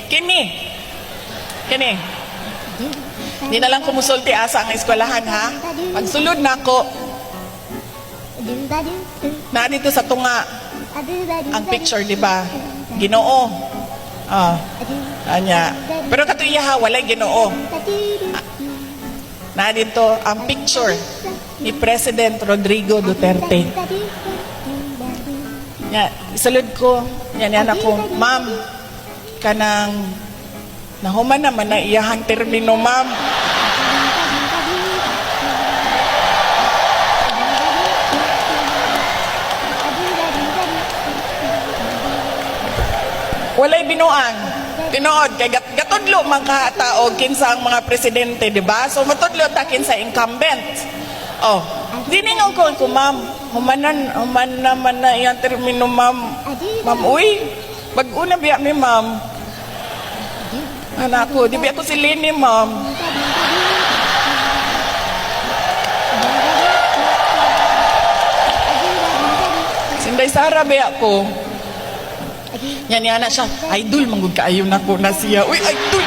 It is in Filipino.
Kini. Di na lang kumusulti asa ang eskwelahan, ha? Pagsulod na ako, na dito sa tunga, ang picture, di ba? Ginoo. Anya. Pero katuya ha, walay Ginoo. Na dito ang picture ni President Rodrigo Duterte. Nya, isulod ko, yan ako, ma'am, kanang nahuman naman na iyahang termino, ma'am. Walay binuang. Tinuod kay gatudlo man ka tao kinsa ang mga presidente, di ba? So matudlo ta kinsa incumbent. Oh, diningon ko ma'am, human naman na iyang termino, ma'am. Ma'am, uy, bag-una biya mi, ma'am. Anak ko, di biya ko si Lini, ma'am. Sinday Sara biya ko. Yan siya, idol, manggod kaayo na ko na siya. Uy, idol!